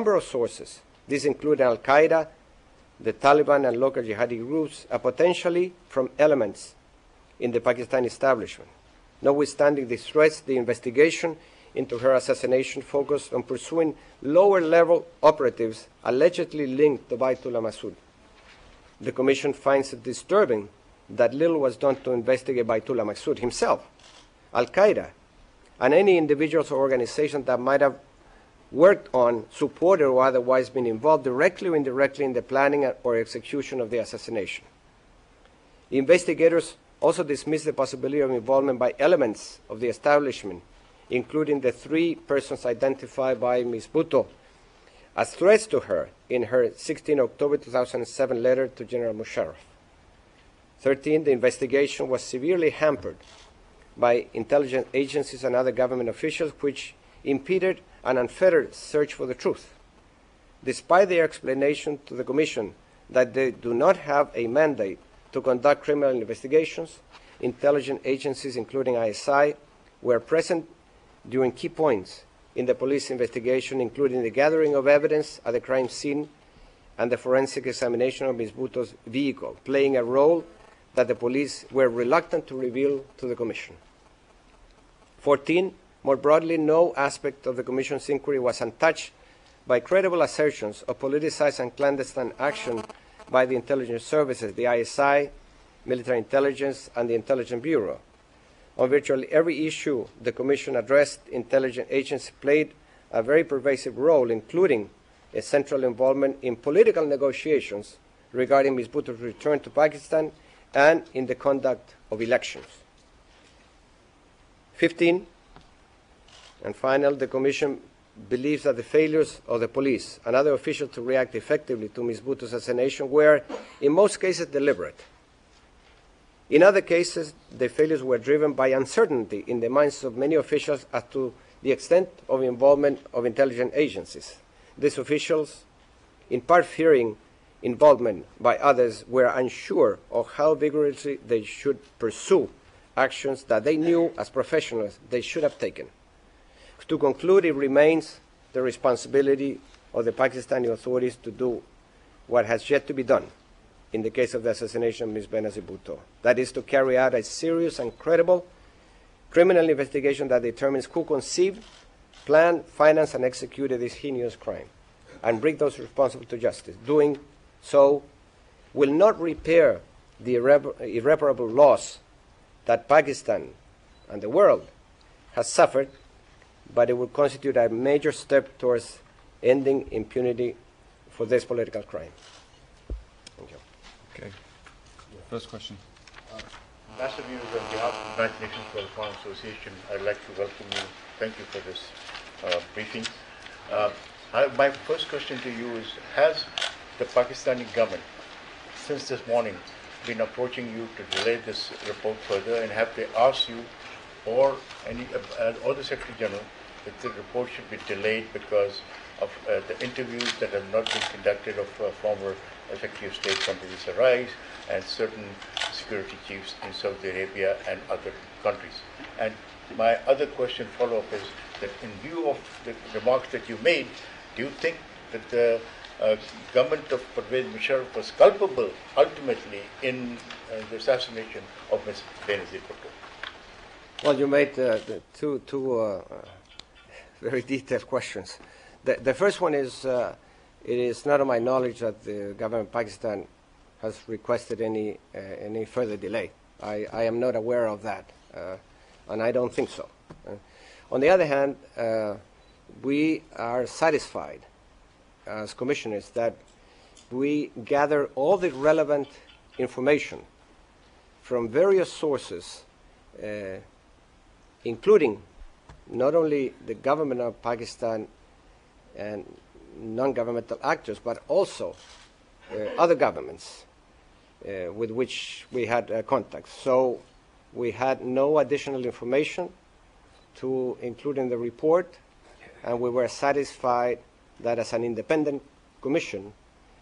number of sources. These include Al-Qaeda, the Taliban, and local jihadi groups, and potentially from elements in the Pakistani establishment. Notwithstanding these threats, the investigation into her assassination focused on pursuing lower-level operatives allegedly linked to Baitullah Masood. The Commission finds it disturbing that little was done to investigate Baitullah Masood himself, Al-Qaeda, and any individuals or organizations that might have worked on, supported, or otherwise been involved directly or indirectly in the planning or execution of the assassination. Investigators also dismissed the possibility of involvement by elements of the establishment, including the 3 persons identified by Ms. Bhutto as threats to her in her 16 October 2007 letter to General Musharraf. 13, the investigation was severely hampered by intelligence agencies and other government officials, which impeded an unfettered search for the truth. Despite their explanation to the Commission that they do not have a mandate to conduct criminal investigations, intelligence agencies, including ISI, were present during key points in the police investigation, including the gathering of evidence at the crime scene and the forensic examination of Ms. Bhutto's vehicle, playing a role that the police were reluctant to reveal to the Commission. 14, more broadly, no aspect of the Commission's inquiry was untouched by credible assertions of politicized and clandestine action by the intelligence services, the ISI, military intelligence, and the Intelligence Bureau. On virtually every issue the Commission addressed, intelligence agencies played a very pervasive role, including a central involvement in political negotiations regarding Ms. Bhutto's return to Pakistan and in the conduct of elections. 15, and final, the Commission believes that the failures of the police and other officials to react effectively to Ms. Bhutto's assassination were, in most cases, deliberate. In other cases, the failures were driven by uncertainty in the minds of many officials as to the extent of involvement of intelligence agencies. These officials, in part fearing involvement by others, were unsure of how vigorously they should pursue actions that they knew as professionals they should have taken. To conclude, it remains the responsibility of the Pakistani authorities to do what has yet to be done in the case of the assassination of Ms. Benazir Bhutto. That is, to carry out a serious and credible criminal investigation that determines who conceived, planned, financed, and executed this heinous crime, and bring those responsible to justice. Doing so will not repair the irreparable loss that Pakistan and the world has suffered, but it will constitute a major step towards ending impunity for this political crime. Thank you. Okay. First question. Master Views, on behalf of the United Nations World Farm Association, I'd like to welcome you. Thank you for this briefing. My first question to you is, has the Pakistani government, since this morning, been approaching you to delay this report further, and have they asked you or the Secretary General that the report should be delayed because of the interviews that have not been conducted of former Secretary of State Condoleezza Rice and certain security chiefs in Saudi Arabia and other countries? And my other question follow-up is that in view of the remarks that you made, do you think that the government of Pervez Musharraf was culpable ultimately in the assassination of Ms. Benazir Bhutto? Well, you made two very detailed questions. The first one is, it is not of my knowledge that the government of Pakistan has requested any further delay. I am not aware of that, and I don't think so. On the other hand, we are satisfied as commissioners that we gather all the relevant information from various sources, including not only the government of Pakistan and non-governmental actors, but also other governments with which we had contact. So we had no additional information to include in the report, and we were satisfied that as an independent commission,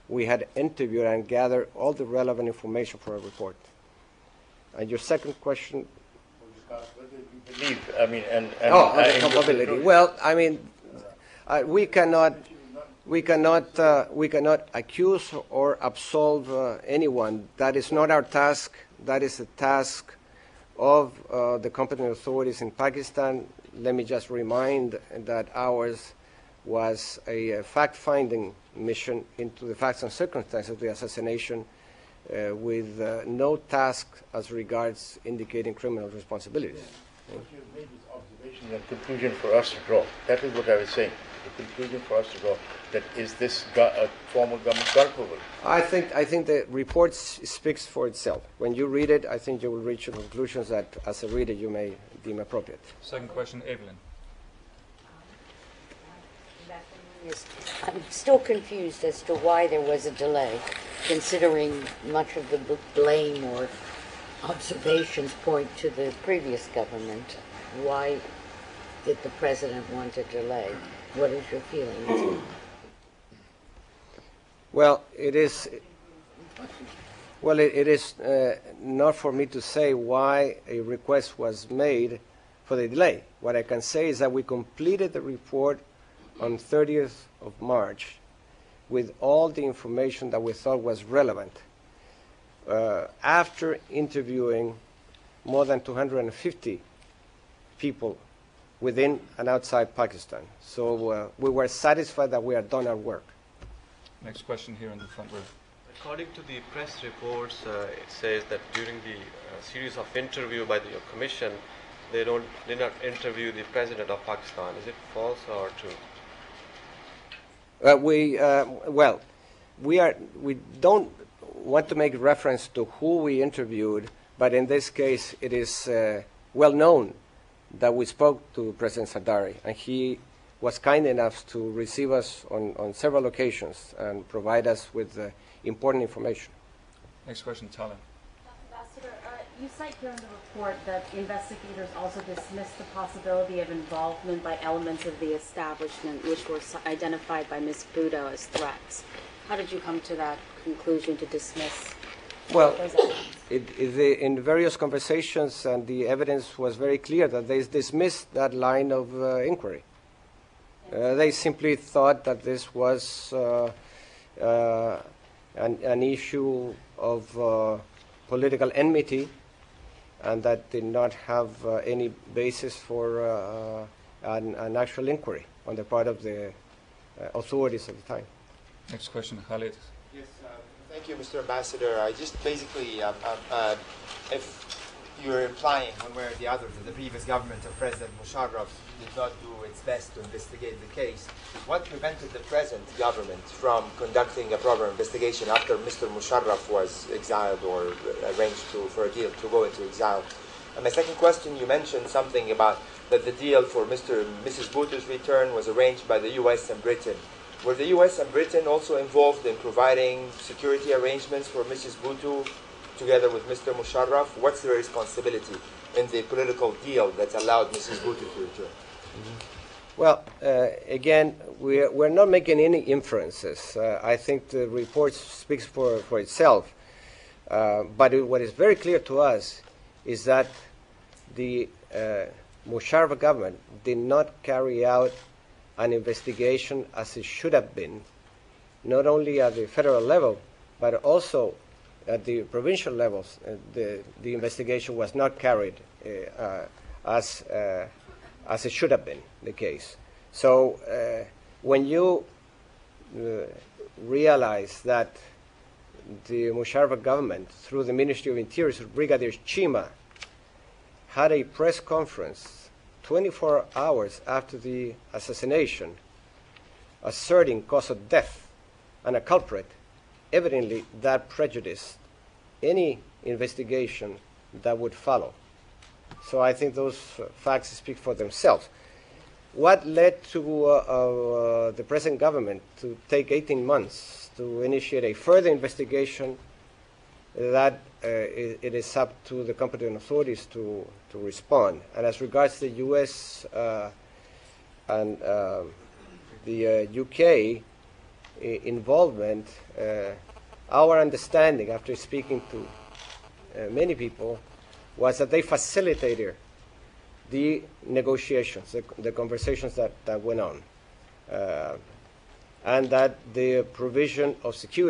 we had interviewed and gathered all the relevant information for a report. And your second question? Whether you believe, I mean, the culpability. Well, I mean, we cannot. We cannot accuse or absolve anyone. That is not our task. That is the task of the competent authorities in Pakistan. Let me just remind that ours was a fact-finding mission into the facts and circumstances of the assassination with no task as regards indicating criminal responsibilities. But you made this observation and conclusion for us to draw. That is what I was saying. The conclusion for us to draw, that is this a form of government culpable? I think the report speaks for itself. When you read it, I think you will reach the conclusions that, as a reader, you may deem appropriate. Second question, Evelyn. I'm still confused as to why there was a delay, considering much of the blame or observations point to the previous government. Why did the president want a delay? What is your feeling? Well, it is not for me to say why a request was made for the delay. What I can say is that we completed the report on 30th of March with all the information that we thought was relevant. After interviewing more than 250 people within and outside Pakistan. So we were satisfied that we had done our work. Next question here in the front row. According to the press reports, it says that during the series of interview by your commission, did not interview the president of Pakistan. Is it false or true? We don't want to make reference to who we interviewed, but in this case, it is well known that we spoke to President Zardari, and he was kind enough to receive us on several occasions and provide us with important information. Next question, Tala. Ambassador, you cite here in the report that investigators also dismissed the possibility of involvement by elements of the establishment which were identified by Ms. Bhutto as threats. How did you come to that conclusion to dismiss Well, those elements? in various conversations, and the evidence was very clear that they dismissed that line of inquiry. They simply thought that this was an issue of political enmity, and that did not have any basis for an actual inquiry on the part of the authorities at the time. Next question, Khalid. Yes, thank you, Mr. Ambassador. I just basically, if you're implying one way or the other that the previous government of President Musharraf did not do its best to investigate the case, what prevented the present government from conducting a proper investigation after Mr. Musharraf was exiled or arranged for a deal to go into exile? And my second question, you mentioned something about that the deal for Mr. and Mrs. Bhutto's return was arranged by the U.S. and Britain. Were the U.S. and Britain also involved in providing security arrangements for Mrs. Bhutto together with Mr. Musharraf? What's their responsibility in the political deal that allowed Mrs. Bhutto to return? Well, again, we're not making any inferences. I think the report speaks for itself. But what is very clear to us is that the Musharraf government did not carry out an investigation as it should have been, not only at the federal level, but also at the provincial levels. The investigation was not carried as it should have been the case. So when you realize that the Musharraf government, through the Ministry of Interior, Brigadier Chima, had a press conference 24 hours after the assassination, asserting cause of death and a culprit, evidently that prejudiced any investigation that would follow. So I think those facts speak for themselves. What led to the present government to take 18 months to initiate a further investigation? That it is up to the competent authorities to respond. And as regards the U.S. And the UK involvement, our understanding after speaking to many people was that they facilitated the negotiations, the conversations that went on. and that the provision of security